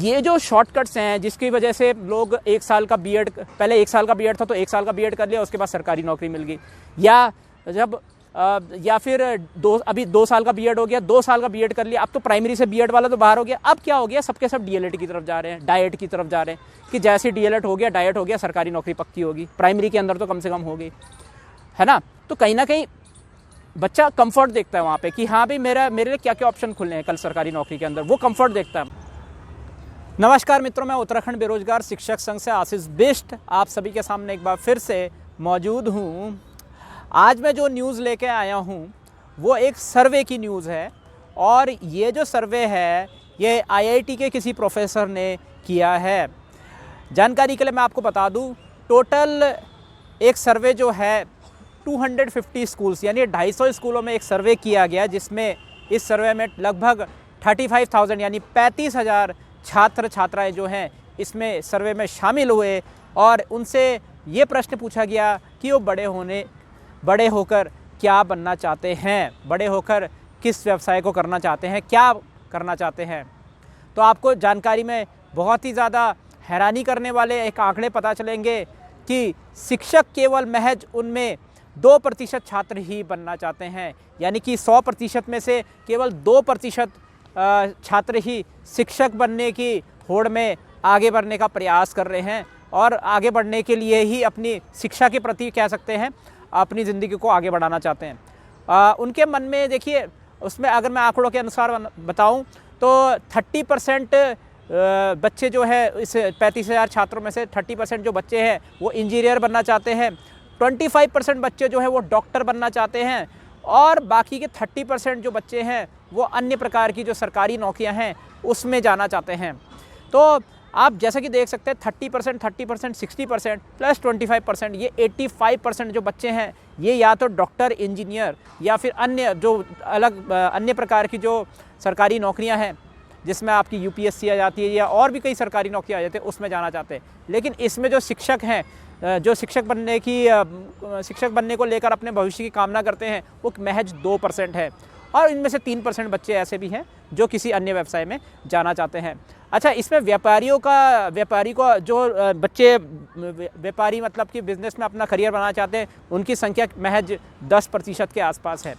ये जो शॉर्टकट्स हैं जिसकी वजह से लोग 1 साल का बीएड, पहले 1 साल का बीएड था तो 1 साल का बीएड कर लिया, उसके बाद सरकारी नौकरी मिल गई, या फिर अभी 2 साल का बीएड हो गया, 2 साल का बीएड कर लिया, अब तो प्राइमरी से बीएड वाला तो बाहर हो गया। अब क्या हो गया, सबके सब डीएलएड की तरफ जा रहे हैं, डाइट की तरफ जा रहे हैं कि जैसे डीएलएड हो गया, डाइट हो गया, सरकारी नौकरी पक्की होगी, प्राइमरी के अंदर तो कम से कम हो गई, है ना। तो कहीं ना कहीं बच्चा कंफर्ट देखता है वहाँ पे कि हाँ भाई मेरे लिए क्या क्या ऑप्शन खुले हैं कल सरकारी नौकरी के अंदर, वो कंफर्ट देखता है। नमस्कार मित्रों, मैं उत्तराखंड बेरोजगार शिक्षक संघ से आशीष बिष्ट आप सभी के सामने एक बार फिर से मौजूद हूँ। आज मैं जो न्यूज़ लेके आया हूँ वो एक सर्वे की न्यूज़ है, और ये जो सर्वे है ये आईआईटी के किसी प्रोफेसर ने किया है। जानकारी के लिए मैं आपको बता दूँ, टोटल एक सर्वे जो है 250 स्कूल्स यानी 250 स्कूलों में एक सर्वे किया गया, जिसमें इस सर्वे में लगभग 35,000 यानी 35,000 छात्र छात्राएं जो हैं इसमें सर्वे में शामिल हुए, और उनसे ये प्रश्न पूछा गया कि वो बड़े होकर क्या बनना चाहते हैं, बड़े होकर किस व्यवसाय को करना चाहते हैं, क्या करना चाहते हैं। तो आपको जानकारी में बहुत ही ज़्यादा हैरानी करने वाले एक आंकड़े पता चलेंगे कि शिक्षक केवल महज उनमें 2% छात्र ही बनना चाहते हैं, यानी कि 100% में से केवल 2% छात्र ही शिक्षक बनने की होड़ में आगे बढ़ने का प्रयास कर रहे हैं, और आगे बढ़ने के लिए ही अपनी शिक्षा के प्रति कह सकते हैं अपनी ज़िंदगी को आगे बढ़ाना चाहते हैं। उनके मन में देखिए, उसमें अगर मैं आंकड़ों के अनुसार बताऊं तो 30% बच्चे जो है इस 35,000 छात्रों में से 30% जो बच्चे हैं वो इंजीनियर बनना चाहते हैं, 25% बच्चे जो है वो डॉक्टर बनना चाहते हैं, और बाकी के 30% जो बच्चे हैं वो अन्य प्रकार की जो सरकारी नौकरियां हैं उसमें जाना चाहते हैं। तो आप जैसा कि देख सकते हैं 30%, 60% प्लस 25%, ये 85% जो बच्चे हैं ये या तो डॉक्टर, इंजीनियर या फिर अन्य जो अन्य प्रकार की जो सरकारी नौकरियां हैं जिसमें आपकी यूपीएससी आ जाती है या और भी कई सरकारी नौकरियां आ जाती है उसमें जाना चाहते हैं। लेकिन इसमें जो शिक्षक हैं, जो शिक्षक बनने को लेकर अपने भविष्य की कामना करते हैं वो महज 2% है, और इनमें से 3% बच्चे ऐसे भी हैं जो किसी अन्य व्यवसाय में जाना चाहते हैं। अच्छा, इसमें व्यापारी को जो बच्चे व्यापारी मतलब कि बिज़नेस में अपना करियर बनाना चाहते हैं उनकी संख्या महज 10% के आसपास है।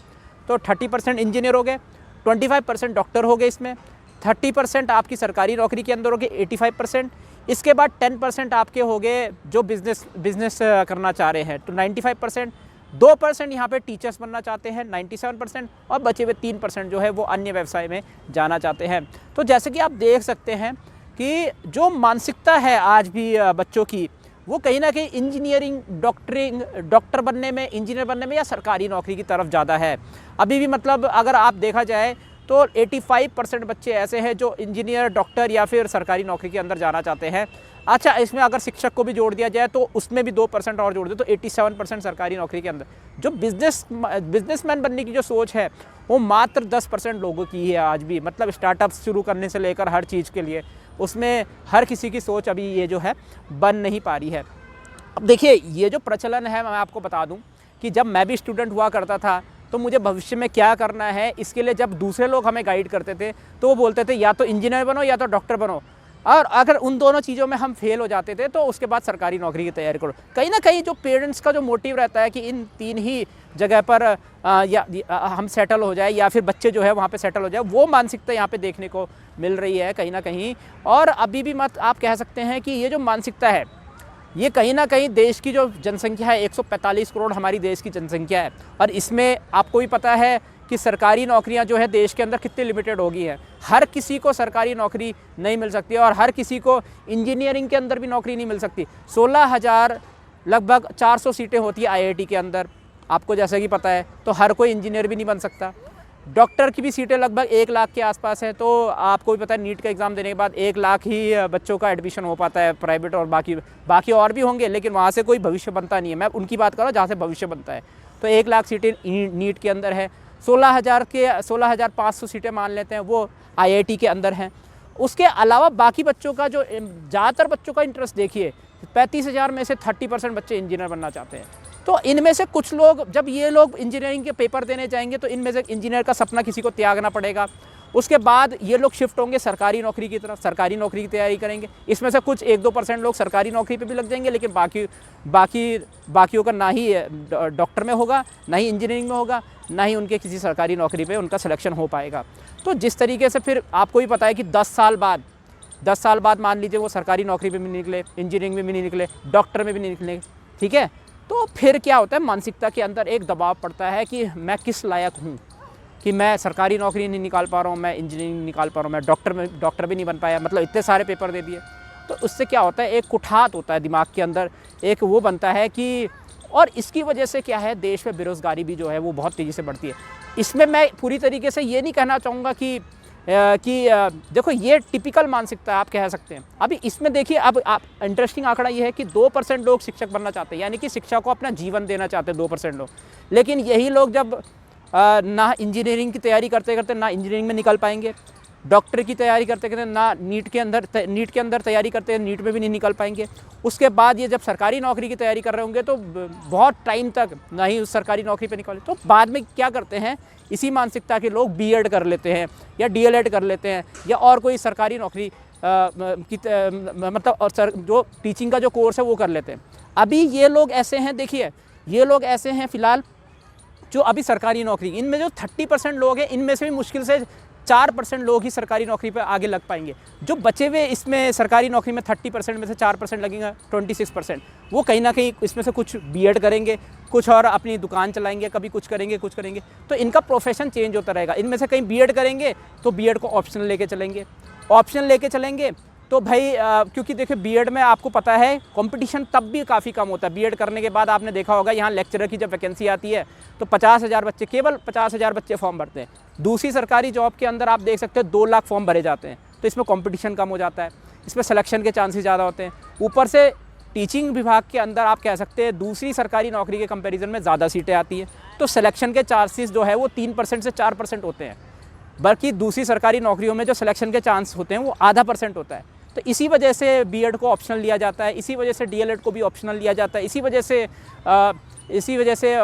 तो 30% इंजीनियर हो गए, 25% डॉक्टर हो गए, इसमें 30% आपकी सरकारी नौकरी के अंदर हो गए, 85%। इसके बाद 10% आपके हो गए जो बिज़नेस करना चाह रहे हैं, तो 95%। 2% यहाँ पे टीचर्स बनना चाहते हैं, 97%, और बचे हुए 3% जो है वो अन्य व्यवसाय में जाना चाहते हैं। तो जैसे कि आप देख सकते हैं कि जो मानसिकता है आज भी बच्चों की, वो कहीं ना कहीं इंजीनियरिंग, डॉक्टर बनने में, इंजीनियर बनने में या सरकारी नौकरी की तरफ ज़्यादा है अभी भी। मतलब अगर आप देखा जाए तो 85% बच्चे ऐसे हैं जो इंजीनियर, डॉक्टर या फिर सरकारी नौकरी के अंदर जाना चाहते हैं। अच्छा, इसमें अगर शिक्षक को भी जोड़ दिया जाए तो उसमें भी 2% और जोड़ दे तो 87% सरकारी नौकरी के अंदर। जो बिजनेसमैन बनने की जो सोच है वो मात्र 10% लोगों की है आज भी। मतलब स्टार्टअप्स शुरू करने से लेकर हर चीज़ के लिए उसमें हर किसी की सोच अभी ये जो है बन नहीं पा रही है। अब देखिए, ये जो प्रचलन है, मैं आपको बता दूं कि जब मैं भी स्टूडेंट हुआ करता था तो मुझे भविष्य में क्या करना है इसके लिए जब दूसरे लोग हमें गाइड करते थे तो वो बोलते थे या तो इंजीनियर बनो या तो डॉक्टर बनो, और अगर उन दोनों चीज़ों में हम फेल हो जाते थे तो उसके बाद सरकारी नौकरी की तैयारी करो। कहीं ना कहीं जो पेरेंट्स का जो मोटिव रहता है कि इन 3 ही जगह पर हम सेटल हो जाए या फिर बच्चे जो है वहाँ पे सेटल हो जाए, वो मानसिकता यहाँ पे देखने को मिल रही है कहीं ना कहीं। और अभी भी आप कह सकते हैं कि ये जो मानसिकता है ये कहीं ना कहीं देश की जो जनसंख्या है, 145 करोड़ हमारी देश की जनसंख्या है, और इसमें आपको भी पता है कि सरकारी नौकरियां जो है देश के अंदर कितनी लिमिटेड हो गई है। हर किसी को सरकारी नौकरी नहीं मिल सकती, और हर किसी को इंजीनियरिंग के अंदर भी नौकरी नहीं मिल सकती। 16,000 लगभग 400 सीटें होती है आईआईटी के अंदर, आपको जैसा कि पता है। तो हर कोई इंजीनियर भी नहीं बन सकता। डॉक्टर की भी सीटें लगभग 1 लाख के आसपास है, तो आपको भी पता है नीट का एग्ज़ाम देने के बाद 1 लाख ही बच्चों का एडमिशन हो पाता है प्राइवेट, और बाकी और भी होंगे लेकिन वहाँ से कोई भविष्य बनता नहीं है। मैं उनकी बात कर रहा हूँ जहाँ से भविष्य बनता है। तो 1 लाख सीटें नीट के अंदर है, 16,500 सीटें मान लेते हैं वो आईआईटी के अंदर हैं। उसके अलावा बाकी बच्चों का जो ज़्यादातर बच्चों का इंटरेस्ट देखिए, 35,000 में से 30% बच्चे इंजीनियर बनना चाहते हैं। तो इनमें से कुछ लोग, जब ये लोग इंजीनियरिंग के पेपर देने जाएंगे तो इनमें से इंजीनियर का सपना किसी को त्यागना पड़ेगा। उसके बाद ये लोग शिफ्ट होंगे सरकारी नौकरी की तरफ, सरकारी नौकरी की तैयारी करेंगे। इसमें से कुछ 1-2% लोग सरकारी नौकरी पे भी लग जाएंगे, लेकिन बाकियों का ना ही डॉक्टर में होगा, ना ही इंजीनियरिंग में होगा, ना ही उनके किसी सरकारी नौकरी पे उनका सिलेक्शन हो पाएगा। तो जिस तरीके से फिर आपको भी पता है कि 10 साल बाद मान लीजिए वो सरकारी नौकरी पे भी नहीं निकले, इंजीनियरिंग में भी नहीं निकले, डॉक्टर में भी नहीं निकले, ठीक है, तो फिर क्या होता है, मानसिकता के अंदर एक दबाव पड़ता है कि मैं किस लायक हूँ, कि मैं सरकारी नौकरी नहीं निकाल पा रहा हूँ, मैं इंजीनियरिंग नहीं निकाल पा रहा हूँ, मैं डॉक्टर भी नहीं बन पाया, मतलब इतने सारे पेपर दे दिए। तो उससे क्या होता है, एक कुठात होता है दिमाग के अंदर, एक वो बनता है कि, और इसकी वजह से क्या है, देश में बेरोज़गारी भी जो है वो बहुत तेज़ी से बढ़ती है। इसमें मैं पूरी तरीके से ये नहीं कहना चाहूँगा कि देखो ये टिपिकल मानसिकता आप कह सकते हैं। अभी इसमें देखिए, अब आप इंटरेस्टिंग आंकड़ा ये है कि 2% लोग शिक्षक बनना चाहते हैं, यानी कि शिक्षा को अपना जीवन देना चाहते हैं 2% लोग। लेकिन यही लोग जब ना इंजीनियरिंग की तैयारी करते करते ना इंजीनियरिंग में निकल पाएंगे, डॉक्टर की तैयारी करते करते ना नीट के अंदर तैयारी करते हैं, नीट में भी नहीं निकल पाएंगे। उसके बाद ये जब सरकारी नौकरी की तैयारी कर रहे होंगे तो बहुत टाइम तक ना ही उस सरकारी नौकरी पे निकले। तो बाद में क्या करते हैं, इसी मानसिकता के लोग बीएड कर लेते हैं या डीएलएड कर लेते हैं या और कोई सरकारी नौकरी मतलब और जो टीचिंग का जो कोर्स है वो कर लेते हैं। अभी ये लोग ऐसे हैं, देखिए ये लोग ऐसे हैं फ़िलहाल जो अभी सरकारी नौकरी, इनमें जो 30% लोग हैं, इनमें से भी मुश्किल से 4% लोग ही सरकारी नौकरी पे आगे लग पाएंगे। जो बचे हुए इसमें सरकारी नौकरी में 30% में से 4% लगेंगे, 26%, वो कहीं ना कहीं इसमें से कुछ बीएड करेंगे, कुछ और अपनी दुकान चलाएंगे, कभी कुछ करेंगे। तो इनका प्रोफेशन चेंज होता रहेगा। इनमें से कहीं बीएड करेंगे तो बीएड को ऑप्शन लेके चलेंगे तो भाई क्योंकि देखिए बीएड में आपको पता है कंपटीशन तब भी काफ़ी कम होता है। बीएड करने के बाद आपने देखा होगा यहाँ लेक्चरर की जब वैकेंसी आती है तो 50,000 बच्चे, केवल 50,000 बच्चे फॉर्म भरते हैं। दूसरी सरकारी जॉब के अंदर आप देख सकते हैं 2 लाख फॉर्म भरे जाते हैं। तो इसमें कंपटीशन कम हो जाता है, इसमें सिलेक्शन के चांसेस ज़्यादा होते हैं। ऊपर से टीचिंग विभाग के अंदर आप कह सकते हैं दूसरी सरकारी नौकरी के कंपेरिजन में ज़्यादा सीटें आती हैं, तो सिलेक्शन के चांसेस जो है वो 3% से 4% होते हैं, बल्कि दूसरी सरकारी नौकरियों में जो सिलेक्शन के चांस होते हैं वो आधा % होता है। तो इसी वजह से बीएड को ऑप्शनल लिया जाता है, इसी वजह से डीएलएड को भी ऑप्शनल लिया जाता है, इसी वजह से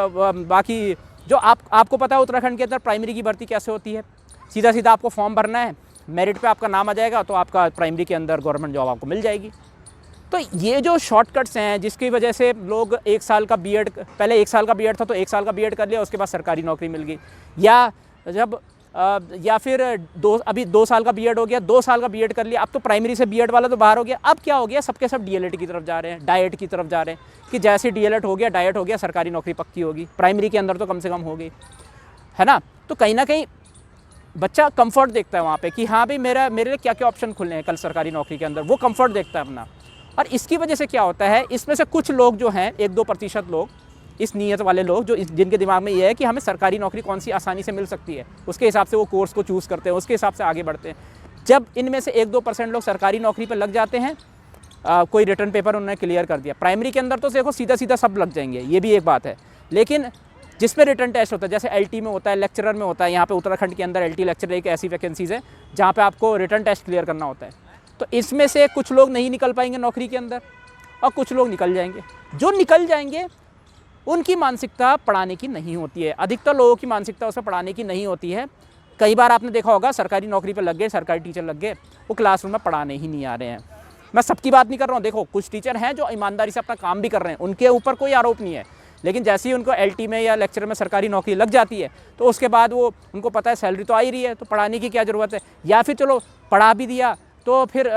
बाकी जो आपको पता है उत्तराखंड के अंदर प्राइमरी की भर्ती कैसे होती है। सीधा आपको फॉर्म भरना है, मेरिट पे आपका नाम आ जाएगा तो आपका प्राइमरी के अंदर गवर्नमेंट जॉब आपको मिल जाएगी। तो ये जो शॉर्टकट्स हैं जिसकी वजह से लोग 1 साल का बीएड, पहले 1 साल का बीएड था तो 1 साल का बीएड कर लिया, उसके बाद सरकारी नौकरी मिल गई, या फिर अभी 2 साल का बीएड हो गया, 2 साल का बीएड कर लिया, अब तो प्राइमरी से बीएड वाला तो बाहर हो गया। अब क्या हो गया, सबके सब डीएलएड की तरफ जा रहे हैं, डाइट की तरफ जा रहे हैं कि जैसे डीएलएड हो गया, डाइट हो गया, सरकारी नौकरी पक्की होगी, प्राइमरी के अंदर तो कम से कम हो गई, है ना। तो कहीं ना कहीं बच्चा कंफर्ट देखता है वहाँ पे कि हाँ भाई मेरे लिए क्या क्या ऑप्शन खुले हैं कल सरकारी नौकरी के अंदर, वो कंफर्ट देखता है अपना। और इसकी वजह से क्या होता है, इसमें से कुछ लोग जो हैं 1-2% लोग, इस नीयत वाले लोग जो जिनके दिमाग में ये है कि हमें सरकारी नौकरी कौन सी आसानी से मिल सकती है, उसके हिसाब से वो कोर्स को चूज़ करते हैं, उसके हिसाब से आगे बढ़ते हैं। जब इनमें से 1-2% लोग सरकारी नौकरी पर लग जाते हैं, कोई रिटर्न पेपर उन्होंने क्लियर कर दिया, प्राइमरी के अंदर तो देखो सीधा सब लग जाएंगे, ये भी एक बात है। लेकिन जिसमें रिटर्न टेस्ट होता है, जैसे एलटी में होता है, लेक्चरर में होता है, यहाँ पे उत्तराखंड के अंदर एलटी लेक्चरर एक ऐसी वैकेंसीज़ है जहाँ पे आपको रिटर्न टेस्ट क्लियर करना होता है। तो इसमें से कुछ लोग नहीं निकल पाएंगे नौकरी के अंदर और कुछ लोग निकल जाएंगे। जो निकल जाएंगे उनकी मानसिकता पढ़ाने की नहीं होती है, अधिकतर लोगों की मानसिकता उसमें पढ़ाने की नहीं होती है। कई बार आपने देखा होगा सरकारी नौकरी पर लग गए, सरकारी टीचर लग गए, वो क्लासरूम में पढ़ाने ही नहीं आ रहे हैं। मैं सबकी बात नहीं कर रहा हूँ, देखो कुछ टीचर हैं जो ईमानदारी से अपना काम भी कर रहे हैं, उनके ऊपर कोई आरोप नहीं है। लेकिन जैसे ही उनको एलटी में या लेक्चर में सरकारी नौकरी लग जाती है तो उसके बाद वो उनको पता है सैलरी तो आ ही रही है, तो पढ़ाने की क्या ज़रूरत है। या फिर चलो पढ़ा भी दिया तो फिर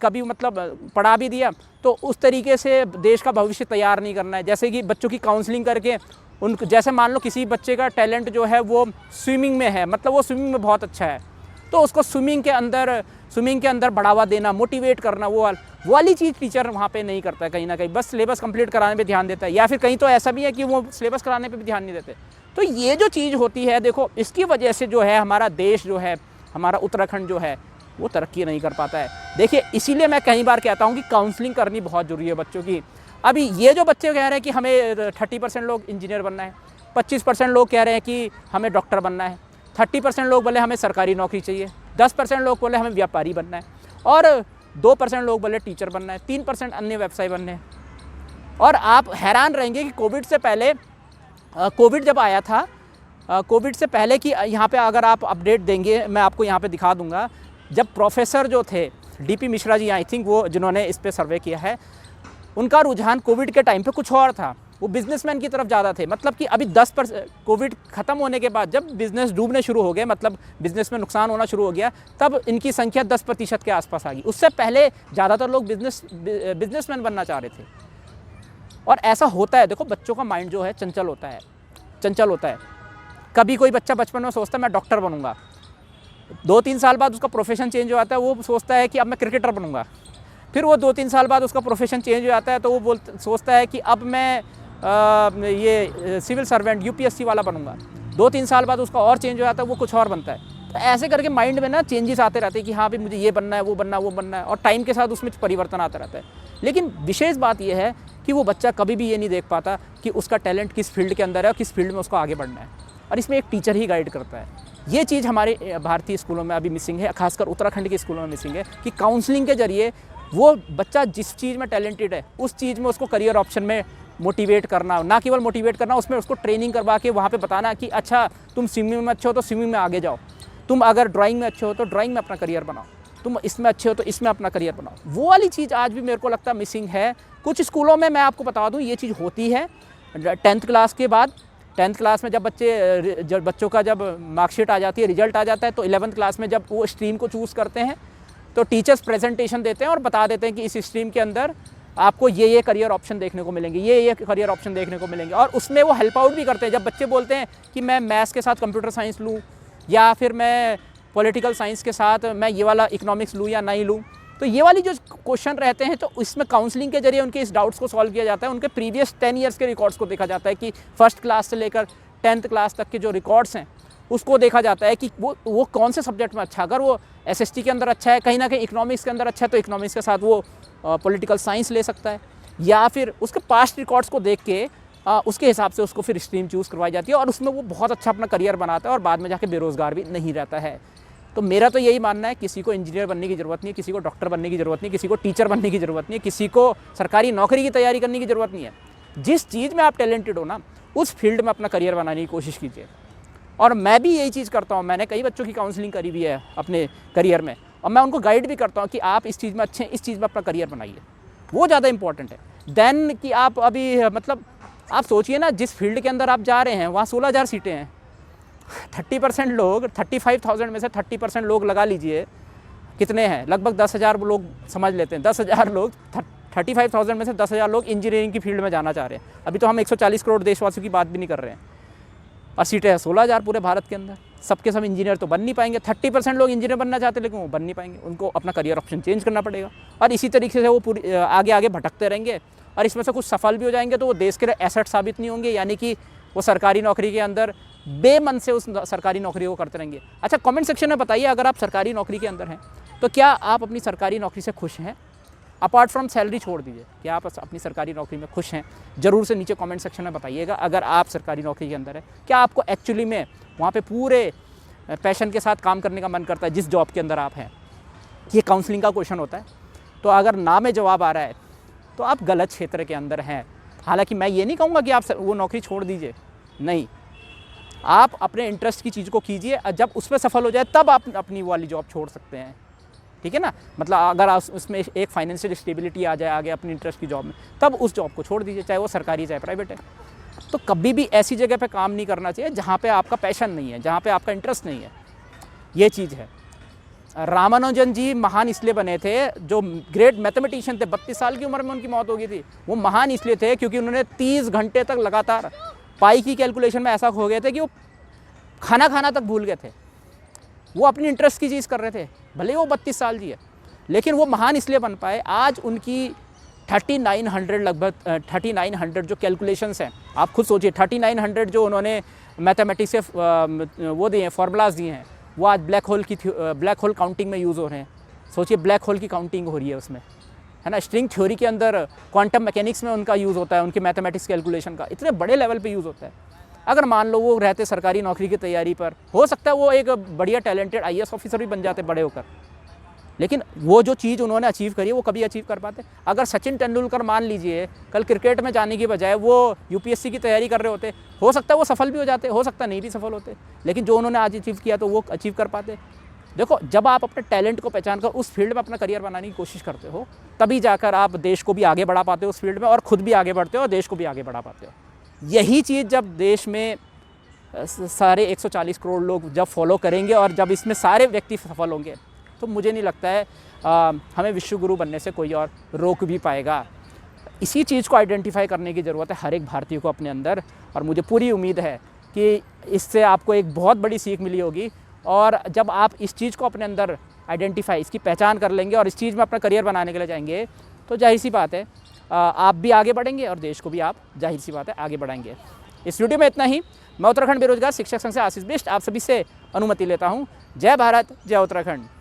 कभी मतलब पढ़ा भी दिया तो उस तरीके से देश का भविष्य तैयार नहीं करना है। जैसे कि बच्चों की काउंसलिंग करके जैसे मान लो किसी बच्चे का टैलेंट जो है वो स्विमिंग में है, मतलब वो स्विमिंग में बहुत अच्छा है, तो उसको स्विमिंग के अंदर बढ़ावा देना, मोटिवेट करना, वो वाली चीज़ टीचर वहाँ पे नहीं करता है। कहीं ना कहीं बस सिलेबस कंप्लीट कराने पे ध्यान देता है, या फिर कहीं तो ऐसा भी है कि वो सिलेबस कराने पे भी ध्यान नहीं देते। तो ये जो चीज़ होती है, देखो इसकी वजह से जो है हमारा देश जो है, हमारा उत्तराखंड जो है वो तरक्की नहीं कर पाता है। देखिए इसीलिए मैं कई बार कहता हूँ कि काउंसलिंग करनी बहुत ज़रूरी है बच्चों की। अभी ये जो बच्चे कह रहे हैं कि हमें 30% लोग इंजीनियर बनना है, 25% लोग कह रहे हैं कि हमें डॉक्टर बनना है, 30% लोग बोले हमें सरकारी नौकरी चाहिए, 10% लोग बोले हमें व्यापारी बनना है, और 2% लोग बोले टीचर बनना है, 3% अन्य व्यवसाय बनने हैं। और आप हैरान रहेंगे कि कोविड से पहले, कोविड जब आया था कोविड से पहले की यहाँ पे अगर आप अपडेट देंगे, मैं आपको यहाँ पे दिखा दूंगा, जब प्रोफेसर जो थे DP Mishra ji, I think वो जिन्होंने इस पे सर्वे किया है, उनका रुझान कोविड के टाइम पे कुछ और था। वो बिजनेसमैन की तरफ ज़्यादा थे। मतलब कि अभी 10% कोविड ख़त्म होने के बाद जब बिज़नेस डूबने शुरू हो गए, मतलब बिज़नेस में नुकसान होना शुरू हो गया, तब इनकी संख्या 10% के आसपास आ गई। उससे पहले ज़्यादातर लोग बिजनेसमैन बनना चाह रहे थे। और ऐसा होता है, देखो बच्चों का माइंड जो है चंचल होता है, चंचल होता है। कभी कोई बच्चा बचपन में सोचता है मैं डॉक्टर बनूंगा, 2-3 साल बाद उसका प्रोफेशन चेंज हो जाता है, वो सोचता है कि अब मैं क्रिकेटर बनूंगा। फिर वो 2-3 साल बाद उसका प्रोफेशन चेंज हो जाता है, तो वो सोचता है कि अब मैं ये सिविल सर्वेंट यूपीएससी वाला बनूंगा। 2-3 साल बाद उसका और चेंज हो जाता है, वो कुछ और बनता है। तो ऐसे करके माइंड में ना चेंजेस आते रहते हैं कि हाँ भाई मुझे ये बनना है, वो बनना है, वो बनना है, और टाइम के साथ उसमें परिवर्तन आता रहता है। लेकिन विशेष बात यह है कि वो बच्चा कभी भी ये नहीं देख पाता कि उसका टैलेंट किस फील्ड के अंदर है और किस फील्ड में उसको आगे बढ़ना है, और इसमें एक टीचर ही गाइड करता है। ये चीज़ हमारे भारतीय स्कूलों में अभी मिसिंग है, खासकर उत्तराखंड के स्कूलों में मिसिंग है कि काउंसलिंग के जरिए वो बच्चा जिस चीज़ में टैलेंटेड है उस चीज़ में उसको करियर ऑप्शन में मोटिवेट करना, ना केवल मोटिवेट करना, उसमें उसको ट्रेनिंग करवा के वहाँ पे बताना कि अच्छा तुम स्विमिंग में अच्छे हो तो स्विमिंग में आगे जाओ, तुम अगर ड्राइंग में अच्छे हो तो ड्राइंग में अपना करियर बनाओ, तुम इसमें अच्छे हो तो इसमें अपना करियर बनाओ। वो वाली चीज़ आज भी मेरे को लगता है मिसिंग है। कुछ स्कूलों में मैं आपको बता दूँ ये चीज़ होती है 10th क्लास के बाद। 10th क्लास में जब बच्चों का जब मार्कशीट आ जाती है, रिजल्ट आ जाता है, तो 11th क्लास में जब वो स्ट्रीम को चूज़ करते हैं तो टीचर्स प्रेजेंटेशन देते हैं और बता देते हैं कि इस स्ट्रीम के अंदर आपको ये करियर ऑप्शन देखने को मिलेंगे, ये करियर ऑप्शन देखने को मिलेंगे। और उसमें वो हेल्प आउट भी करते हैं। जब बच्चे बोलते हैं कि मैं मैथ्स के साथ कंप्यूटर साइंस लूँ, या फिर मैं पॉलिटिकल साइंस के साथ मैं ये वाला इकोनॉमिक्स लूँ या नहीं लूँ, तो ये वाली जो क्वेश्चन रहते हैं, तो इसमें काउंसलिंग के जरिए उनके इस डाउट्स को सॉल्व किया जाता है। उनके प्रीवियस 10 ईयर्स के रिकॉर्ड्स को देखा जाता है कि फर्स्ट क्लास से लेकर 10th क्लास तक के जो रिकॉर्ड्स हैं उसको देखा जाता है कि वो कौन से सब्जेक्ट में अच्छा, अगर वो एसएसटी के अंदर अच्छा है, कहीं ना कहीं इकोनॉमिक्स के अंदर अच्छा है, तो इकोनॉमिक्स के साथ वो पॉलिटिकल साइंस ले सकता है, या फिर उसके पास्ट रिकॉर्ड्स को देख के उसके हिसाब से उसको फिर स्ट्रीम चूज़ करवाई जाती है, और उसमें वो बहुत अच्छा अपना करियर बनाता है और बाद में जाके बेरोज़गार भी नहीं रहता है। तो मेरा तो यही मानना है, किसी को इंजीनियर बनने की ज़रूरत नहीं है, किसी को डॉक्टर बनने की ज़रूरत नहीं है, किसी को टीचर बनने की ज़रूरत नहीं है, किसी को सरकारी नौकरी की तैयारी करने की ज़रूरत नहीं है। जिस चीज़ में आप टैलेंटेड हो ना, उस फील्ड में अपना करियर बनाने की कोशिश कीजिए। और मैं भी यही चीज़ करता हूँ। मैंने कई बच्चों की काउंसलिंग करी हुई है अपने करियर में, और मैं उनको गाइड भी करता हूँ कि आप इस चीज़ में अच्छे हैं, इस चीज़ में अपना करियर बनाइए। वो ज़्यादा इंपॉर्टेंट है देन कि आप अभी मतलब आप सोचिए ना, जिस फील्ड के अंदर आप जा रहे हैं वहाँ 16,000 सीटें हैं। 30% लोग, 35,000 में से 30% लोग लगा लीजिए कितने हैं, लगभग 10,000 लोग समझ लेते हैं। 10,000 लोग, 35,000 में से 10,000 लोग इंजीनियरिंग की फील्ड में जाना चाह रहे हैं। अभी तो हम 140 करोड़ देशवासियों की बात भी नहीं कर रहे हैं, और सीटें हैं 16,000 पूरे भारत के अंदर। सबके सब इंजीनियर तो बन नहीं पाएंगे। 30% लोग इंजीनियर बनना चाहते हैं, लेकिन वो बन नहीं पाएंगे, उनको अपना करियर ऑप्शन चेंज करना पड़ेगा। और इसी तरीके से वो पूरी आगे आगे भटकते रहेंगे, और इसमें से कुछ सफल भी हो जाएंगे तो वो देश के लिए एसेट साबित नहीं होंगे, यानी कि वो सरकारी नौकरी के अंदर बेमन से उस सरकारी नौकरी को करते रहेंगे। अच्छा, कमेंट सेक्शन में बताइए, अगर आप सरकारी नौकरी के अंदर हैं तो क्या आप अपनी सरकारी नौकरी से खुश हैं? अपार्ट फ्रॉम सैलरी छोड़ दीजिए, क्या आप अपनी सरकारी नौकरी में खुश हैं? ज़रूर से नीचे कमेंट सेक्शन में बताइएगा। अगर आप सरकारी नौकरी के अंदर है, क्या आपको एक्चुअली में वहाँ पे पूरे पैशन के साथ काम करने का मन करता है जिस जॉब के अंदर आप हैं? ये काउंसलिंग का क्वेश्चन होता है। तो अगर ना में जवाब आ रहा है तो आप गलत क्षेत्र के अंदर हैं। हालांकि मैं ये नहीं कहूँगा कि आप वो नौकरी छोड़ दीजिए, नहीं, आप अपने इंटरेस्ट की चीज़ को कीजिए, जब उसमें सफल हो जाए तब आप अपनी वाली जॉब छोड़ सकते हैं, ठीक है ना। मतलब अगर आप उसमें एक फाइनेंशियल स्टेबिलिटी आ जाए आगे अपनी इंटरेस्ट की जॉब में, तब उस जॉब को छोड़ दीजिए, चाहे वो सरकारी चाहे प्राइवेट है। तो कभी भी ऐसी जगह पे काम नहीं करना चाहिए जहाँ पे आपका पैशन नहीं है, जहाँ पे आपका इंटरेस्ट नहीं है। ये चीज़ है। रामानुजन जी महान इसलिए बने थे, जो ग्रेट मैथमेटिशियन थे, 32 साल की उम्र में उनकी मौत हो गई थी। वो महान इसलिए थे क्योंकि उन्होंने 30 घंटे तक लगातार पाई की कैलकुलेशन में ऐसा खो गए थे कि वो खाना खाना तक भूल गए थे। वो अपनी इंटरेस्ट की चीज़ कर रहे थे, भले वो 32 साल जी है, लेकिन वो महान इसलिए बन पाए। आज उनकी 3900 लगभग 3900 जो कैलकुलेशंस हैं, आप खुद सोचिए, 3900 जो उन्होंने मैथमेटिक्स से वो दिए हैं, फार्मूलाज दिए हैं, वो आज ब्लैक होल काउंटिंग में यूज़ हो रहे हैं। सोचिए, ब्लैक होल की काउंटिंग हो रही है उसमें, है ना। स्ट्रिंग थ्योरी के अंदर, क्वांटम मैकेनिक्स में उनका यूज़ होता है, उनके मैथमेटिक्स कैलकुलेशन का इतने बड़े लेवल पे यूज़ होता है। अगर मान लो वो रहते सरकारी नौकरी की तैयारी पर, हो सकता है वो एक बढ़िया टैलेंटेड IAS ऑफिसर भी बन जाते बड़े होकर, लेकिन वो जो चीज़ उन्होंने अचीव करी है वो कभी अचीव कर पाते। अगर सचिन तेंदुलकर मान लीजिए कल क्रिकेट में जाने की बजाय वो यूपीएससी की तैयारी कर रहे होते, हो सकता है वो सफल भी हो जाते, हो सकता है नहीं भी सफल होते, लेकिन जो उन्होंने आज अचीव किया तो वो अचीव कर पाते। देखो, जब आप अपने टैलेंट को पहचान कर उस फील्ड में अपना करियर बनाने की कोशिश करते हो, तभी जाकर आप देश को भी आगे बढ़ा पाते हो उस फील्ड में, और खुद भी आगे बढ़ते हो और देश को भी आगे बढ़ा पाते हो। यही चीज़ जब देश में सारे 140 करोड़ लोग जब फॉलो करेंगे और जब इसमें सारे व्यक्ति सफल होंगे, तो मुझे नहीं लगता है हमें विश्व गुरु बनने से कोई और रोक भी पाएगा। इसी चीज़ को आइडेंटिफाई करने की ज़रूरत है हर एक भारतीय को अपने अंदर, और मुझे पूरी उम्मीद है कि इससे आपको एक बहुत बड़ी सीख मिली होगी। और जब आप इस चीज़ को अपने अंदर आइडेंटिफाई, इसकी पहचान कर लेंगे और इस चीज़ में अपना करियर बनाने के लिए जाएंगे, तो जाहिर सी बात है आप भी आगे बढ़ेंगे और देश को भी आप जाहिर सी बात है आगे बढ़ाएंगे। इस वीडियो में इतना ही। मैं उत्तराखंड बेरोजगार शिक्षक संघ से आशीष बिष्ट आप सभी से अनुमति लेता हूँ। जय भारत, जय उत्तराखंड।